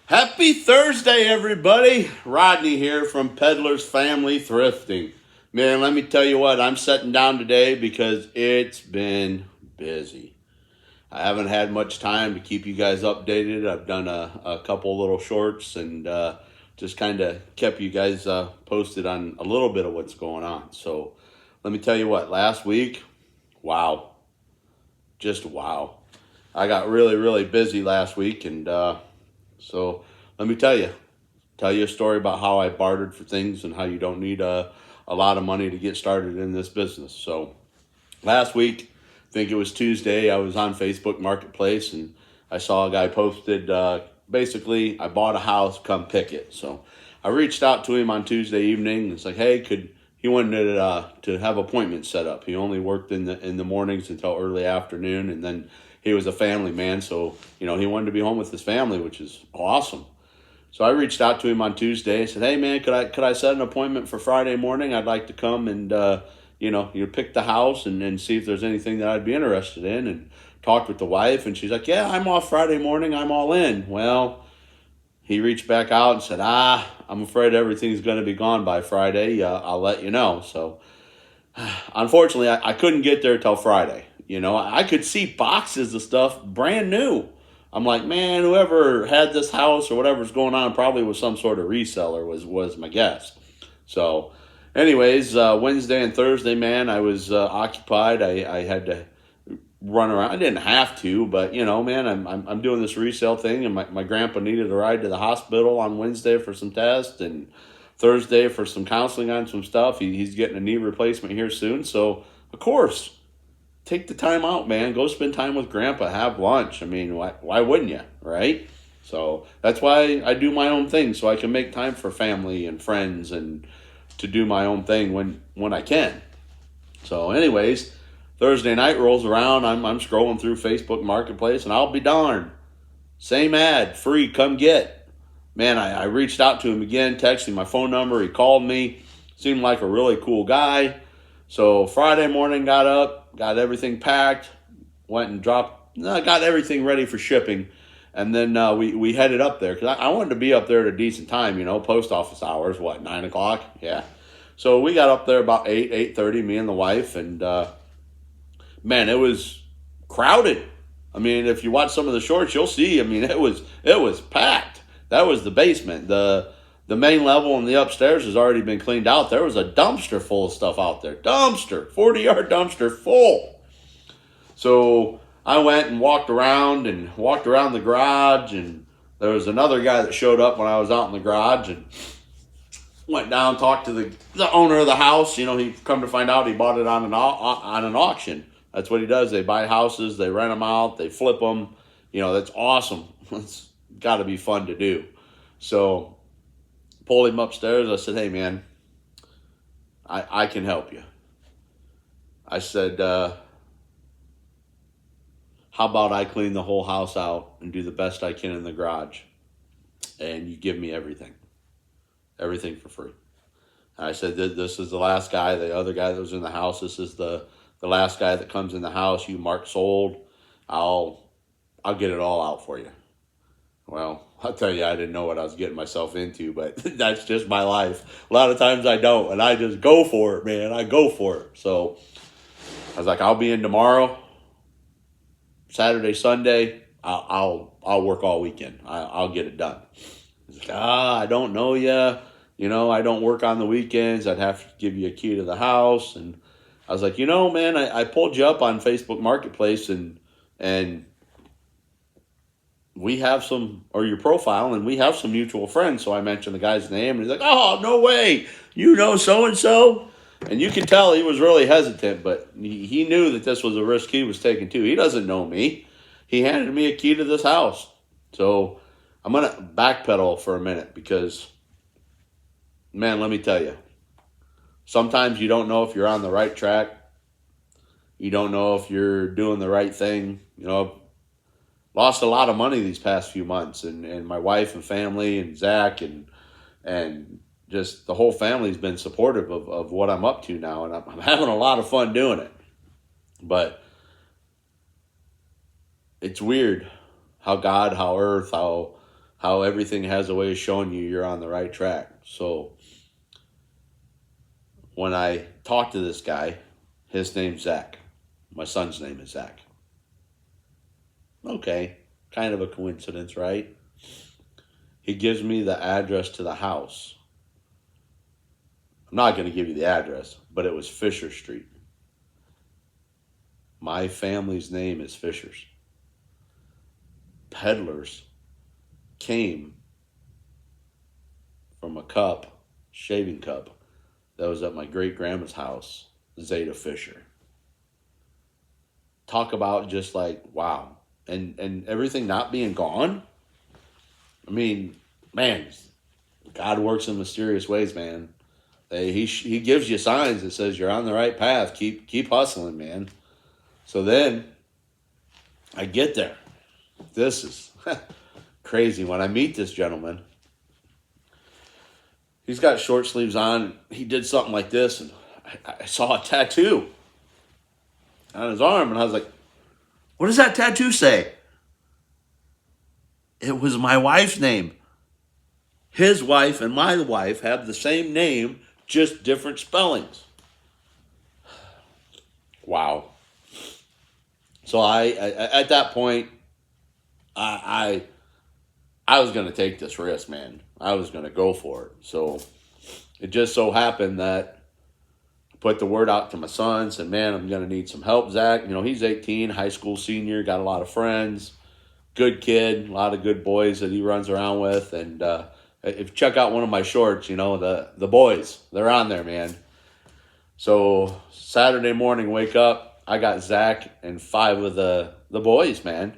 Happy Thursday, everybody. Rodney here from Peddler's Family Thrifting. Man, let me tell you what, I'm sitting down today because it's been busy. I haven't had much time to keep you guys updated. I've done a couple little shorts and just kind of kept you guys posted on a little bit of what's going on. So let me tell you what, last week, wow. Just wow. I got really, really busy last week, and so let me tell you a story about how I bartered for things and how you don't need a lot of money to get started in this business. So last week, I think it was Tuesday, I was on Facebook Marketplace and I saw a guy posted, basically, I bought a house, come pick it. So I reached out to him on Tuesday evening. It's like, hey, he wanted to have appointments set up. He only worked in the mornings until early afternoon, and then he was a family man, so he wanted to be home with his family, which is awesome. So I reached out to him on Tuesday. I said, "Hey man, could I set an appointment for Friday morning? I'd like to come and you pick the house and see if there's anything that I'd be interested in." And talked with the wife, and she's like, "Yeah, I'm off Friday morning. I'm all in." Well, he reached back out and said, I'm afraid everything's going to be gone by Friday. I'll let you know. So unfortunately, I couldn't get there till Friday. I could see boxes of stuff brand new. I'm like, man, whoever had this house or whatever's going on probably was some sort of reseller was my guess. So anyways, Wednesday and Thursday, man, I was occupied. I had to run around. I didn't have to, but man, I'm doing this resale thing, and my grandpa needed a ride to the hospital on Wednesday for some tests, and Thursday for some counseling on some stuff. He's getting a knee replacement here soon, so of course, take the time out, man. Go spend time with grandpa. Have lunch. I mean, why wouldn't you, right? So that's why I do my own thing, so I can make time for family and friends and to do my own thing when I can. So anyways, Thursday night rolls around. I'm scrolling through Facebook Marketplace, and I'll be darned, same ad, free, come get. Man, I reached out to him again, texted him my phone number. He called me. Seemed like a really cool guy. So Friday morning, got up, got everything packed, went and got everything ready for shipping. And then we headed up there because I wanted to be up there at a decent time, post office hours, 9 o'clock? Yeah. So we got up there about 8:30, me and the wife, and man, it was crowded. I mean, if you watch some of the shorts, you'll see. I mean, it was packed. That was the basement. The main level and the upstairs has already been cleaned out. There was a dumpster full of stuff out there. 40-yard dumpster full. So I went and walked around the garage, and there was another guy that showed up when I was out in the garage, and went down, talked to the owner of the house. He come to find out he bought it on an auction. That's what he does. They buy houses, they rent them out, they flip them. That's awesome. It's got to be fun to do. So pulled him upstairs. I said, "Hey, man, I can help you." I said, "How about I clean the whole house out and do the best I can in the garage, and you give me everything for free." I said, "This is the last guy, the other guy that was in the house. This is the last guy that comes in the house. You mark sold. I'll get it all out for you." Well, I'll tell you, I didn't know what I was getting myself into, but that's just my life. A lot of times I don't, and I just go for it, man. I go for it. So I was like, "I'll be in tomorrow, Saturday, Sunday. I'll work all weekend. I'll get it done." He's like, "I don't know ya. I don't work on the weekends. I'd have to give you a key to the house." And I was like, "Man, I pulled you up on Facebook Marketplace and we have your profile, and we have some mutual friends." So I mentioned the guy's name, and he's like, "Oh, no way. So-and-so?" And you can tell he was really hesitant, but he knew that this was a risk he was taking too. He doesn't know me. He handed me a key to this house. So I'm going to backpedal for a minute because, man, let me tell you, sometimes you don't know if you're on the right track. You don't know if you're doing the right thing. Lost a lot of money these past few months, and my wife and family and Zach and just the whole family's been supportive of what I'm up to now, and I'm having a lot of fun doing it. But it's weird how God, how earth, how how everything has a way of showing you you're on the right track. So when I talked to this guy, his name's Zach. My son's name is Zach. Okay, kind of a coincidence, right? He gives me the address to the house. I'm not going to give you the address, but it was Fisher Street. My family's name is Fishers. Peddlers came from a cup, shaving cup, that was at my great-grandma's house, Zeta Fisher. Talk about just like, wow. And everything not being gone. I mean, man, God works in mysterious ways, man. He gives you signs that says you're on the right path. Keep hustling, man. So then I get there. This is crazy. When I meet this gentleman, he's got short sleeves on. He did something like this, and I saw a tattoo on his arm, and I was like, what does that tattoo say? It was my wife's name. His wife and my wife have the same name, just different spellings. Wow. So I at that point, I was going to take this risk, man. I was going to go for it. So it just so happened that I put the word out to my son, said, man, I'm going to need some help, Zach. You know, he's 18, high school senior, got a lot of friends, good kid, a lot of good boys that he runs around with. And if you check out one of my shorts, you know, the boys, they're on there, man. So Saturday morning, wake up, I got Zach and 5 of the boys, man.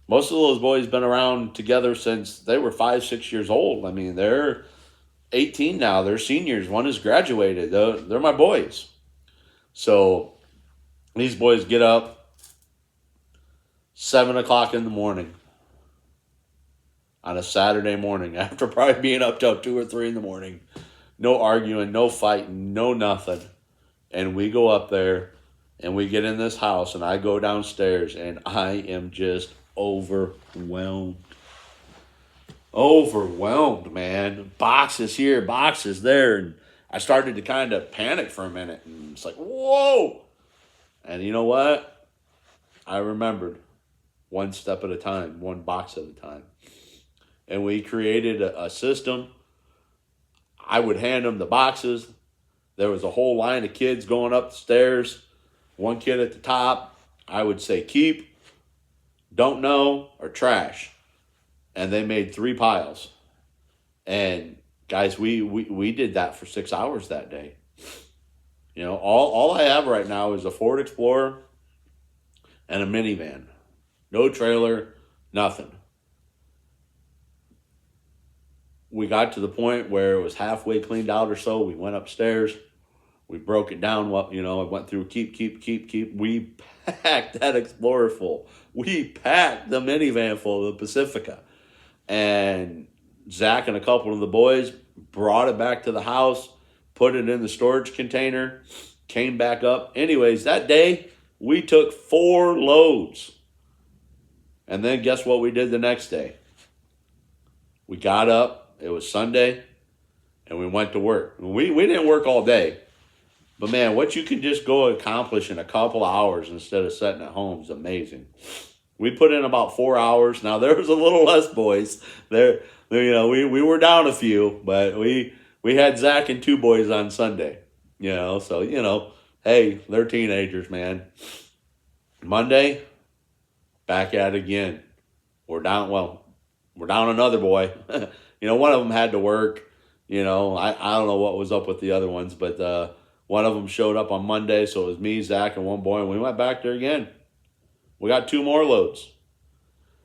Most of those boys been around together since they were 5, 6 years old. I mean, they're 18 now. They're seniors. One has graduated. They're my boys. So these boys get up 7 o'clock in the morning on a Saturday morning after probably being up till 2 or 3 in the morning. No arguing, no fighting, no nothing. And we go up there and we get in this house and I go downstairs and I am just overwhelmed. Overwhelmed, man. Boxes here, boxes there. And I started to kind of panic for a minute. And it's like, whoa. And you know what? I remembered one step at a time, one box at a time. And we created a system. I would hand them the boxes. There was a whole line of kids going up the stairs. One kid at the top. I would say keep, don't know, or trash. And they made 3 piles. And guys, we did that for 6 hours that day. You know, all I have right now is a Ford Explorer and a minivan. No trailer, nothing. We got to the point where it was halfway cleaned out or so. We went upstairs. We broke it down. You know, I went through keep. We packed that Explorer full. We packed the minivan full of the Pacifica. And Zach and a couple of the boys brought it back to the house, put it in the storage container, came back up. Anyways, that day, we took 4 loads. And then guess what we did the next day? We got up. It was Sunday, and we went to work. We didn't work all day. But, man, what you can just go accomplish in a couple of hours instead of sitting at home is amazing. We put in about 4 hours. Now, there was a little less boys. There, you know, we were down a few, but we had Zach and 2 boys on Sunday. You know, so, you know, hey, they're teenagers, man. Monday, back at it again. We're down another boy. You know, one of them had to work. You know, I don't know what was up with the other ones, but one of them showed up on Monday, so it was me, Zach, and one boy, and we went back there again. We got 2 more loads.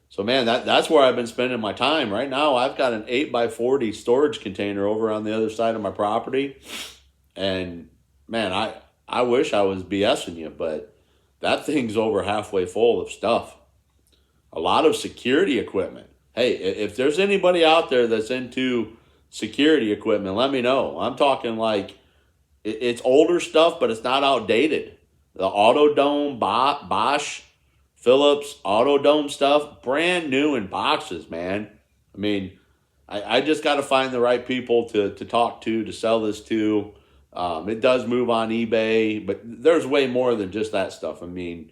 So, man, that's where I've been spending my time. Right now, I've got an 8x40 storage container over on the other side of my property. And, man, I wish I was BSing you, but that thing's over halfway full of stuff. A lot of security equipment. Hey, if there's anybody out there that's into security equipment, let me know. I'm talking like it's older stuff, but it's not outdated. The Autodome, Bosch, Phillips, Autodome stuff, brand new in boxes, man. I mean, I just got to find the right people to talk to sell this to. It does move on eBay, but there's way more than just that stuff. I mean,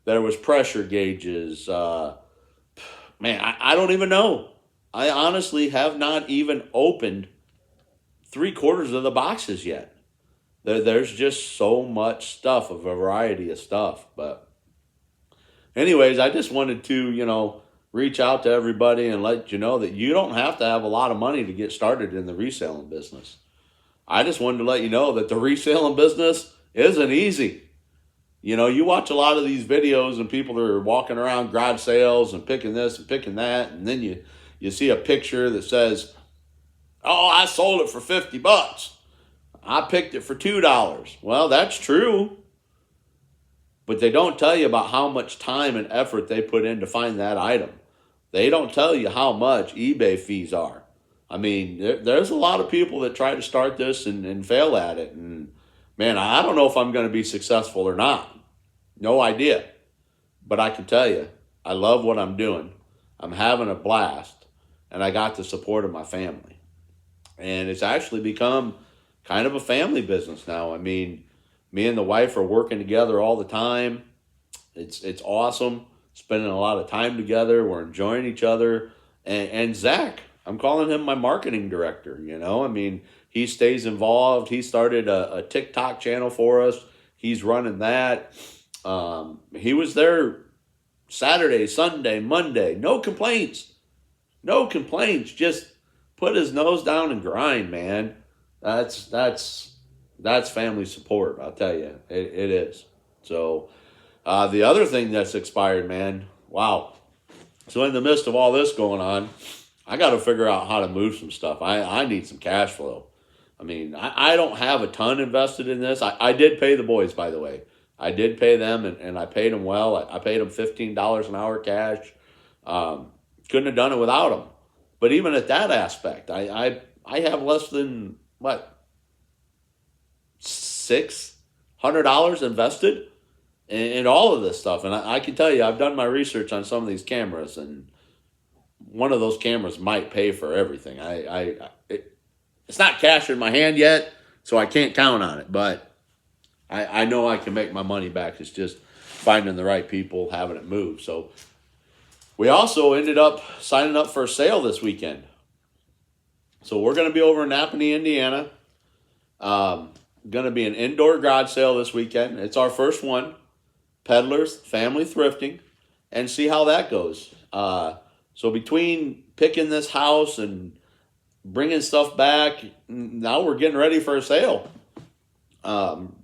there was pressure gauges. Man, I don't even know. I honestly have not even opened three-quarters of the boxes yet. There's just so much stuff, a variety of stuff. But anyways, I just wanted to, reach out to everybody and let you know that you don't have to have a lot of money to get started in the reselling business. I just wanted to let you know that the reselling business isn't easy. You watch a lot of these videos and people are walking around garage sales and picking this and picking that, and then you see a picture that says, "Oh, I sold it for $50. I picked it for $2." Well, that's true, but they don't tell you about how much time and effort they put in to find that item. They don't tell you how much eBay fees are. I mean, there's a lot of people that try to start this and fail at it. And man, I don't know if I'm going to be successful or not. No idea. But I can tell you, I love what I'm doing. I'm having a blast. And I got the support of my family. And it's actually become kind of a family business now. I mean, me and the wife are working together all the time. It's awesome. Spending a lot of time together. We're enjoying each other. And Zach, I'm calling him my marketing director, I mean, he stays involved. He started a TikTok channel for us. He's running that. He was there Saturday, Sunday, Monday. No complaints. No complaints. Just put his nose down and grind, man. That's family support, I'll tell you. It is. So the other thing that's expired, man, wow. So in the midst of all this going on, I got to figure out how to move some stuff. I need some cash flow. I mean, I don't have a ton invested in this. I did pay the boys, by the way. I did pay them, and I paid them well. I paid them $15 an hour cash. Couldn't have done it without them. But even at that aspect, I have less than, $600 invested in all of this stuff. And I can tell you, I've done my research on some of these cameras, and one of those cameras might pay for everything. It's not cash in my hand yet, so I can't count on it. But I know I can make my money back. It's just finding the right people, having it move. So we also ended up signing up for a sale this weekend. So we're going to be over in Napanee, Indiana. Going to be an indoor garage sale this weekend. It's our first one. Peddlers, family thrifting, and see how that goes. So between picking this house and bringing stuff back, now we're getting ready for a sale.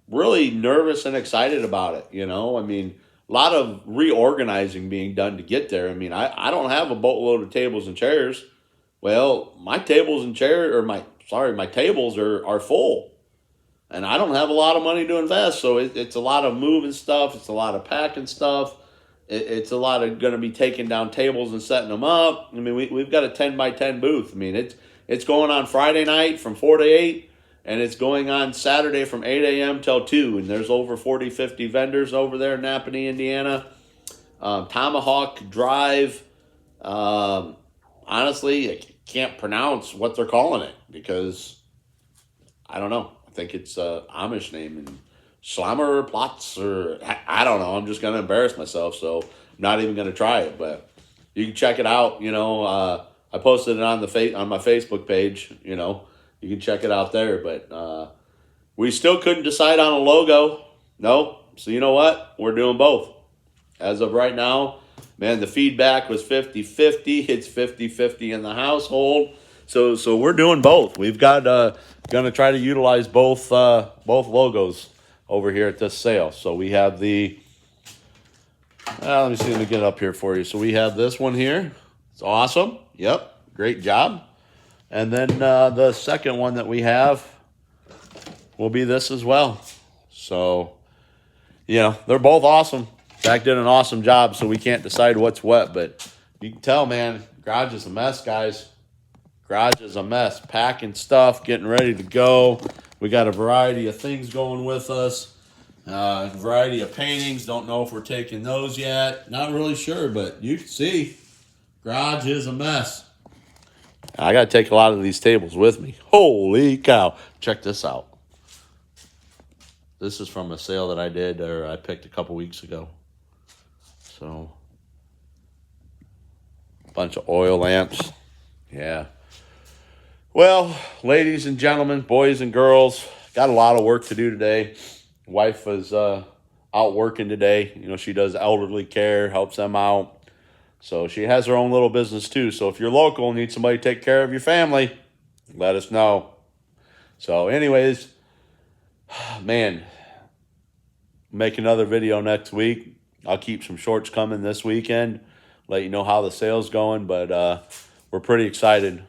Really nervous and excited about it, I mean, a lot of reorganizing being done to get there. I mean, I don't have a boatload of tables and chairs. Well, my tables and chairs, my tables are full. And I don't have a lot of money to invest, so it's a lot of moving stuff. It's a lot of packing stuff. It's a lot of going to be taking down tables and setting them up. I mean, we've got a 10 by 10 booth. I mean, it's going on Friday night from 4 to 8, and it's going on Saturday from 8 a.m. till 2. And there's over 40, 50 vendors over there in Napanee, Indiana. Tomahawk Drive. Honestly, I can't pronounce what they're calling it because I don't know. I think it's Amish name, and Schlammer Platz, or I don't know. I'm just going to embarrass myself, so I'm not even going to try it. But you can check it out. I posted it on on my Facebook page. You can check it out there. But we still couldn't decide on a logo. No. So you know what? We're doing both. As of right now, man, the feedback was 50-50. It's 50-50 in the household. So we're doing both. We've got going to try to utilize both logos over here at this sale. So we have the let me see, let me get it up here for you. So we have this one here. It's awesome. Yep, great job. And then the second one that we have will be this as well. So they're both awesome. Zach did an awesome job, so we can't decide what's what, but you can tell, man, garage is a mess, guys. Garage is a mess. Packing stuff, getting ready to go. We got a variety of things going with us. A variety of paintings. Don't know if we're taking those yet. Not really sure, but you can see. Garage is a mess. I got to take a lot of these tables with me. Holy cow. Check this out. This is from a sale that I did, or I picked a couple weeks ago. So, a bunch of oil lamps. Yeah. Well, ladies and gentlemen, boys and girls, got a lot of work to do today. Wife is out working today. You know, she does elderly care, helps them out. So she has her own little business too. So if you're local and need somebody to take care of your family, let us know. So anyways, man, make another video next week. I'll keep some shorts coming this weekend. Let you know how the sale's going. But we're pretty excited.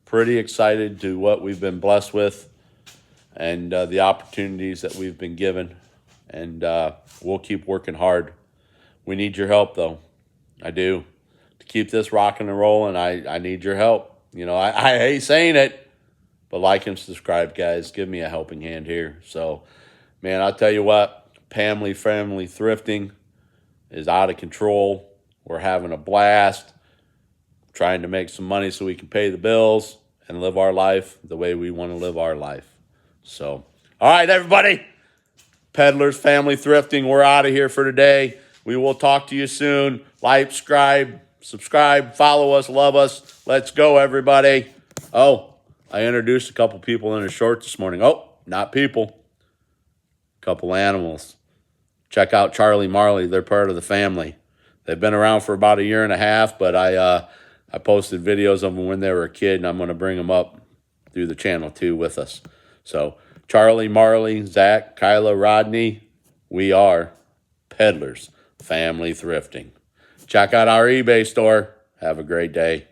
Pretty excited to what we've been blessed with and the opportunities that we've been given. And we'll keep working hard. We need your help, though. I do. To keep this rocking and rolling, I need your help. You know, I hate saying it, but like and subscribe, guys. Give me a helping hand here. So, man, I'll tell you what, family thrifting is out of control. We're having a blast, trying to make some money so we can pay the bills and live our life the way we want to live our life. So, all right, everybody. Peddlers Family Thrifting, we're out of here for today. We will talk to you soon. Like, subscribe, follow us, love us. Let's go, everybody. Oh, I introduced a couple people in a short this morning. Oh, not people. A couple animals. Check out Charlie Marley. They're part of the family. They've been around for about 1.5 years, but I posted videos of them when they were a kid, and I'm going to bring them up through the channel, too, with us. So, Charlie, Marley, Zach, Kyla, Rodney, we are Peddlers Family Thrifting. Check out our eBay store. Have a great day.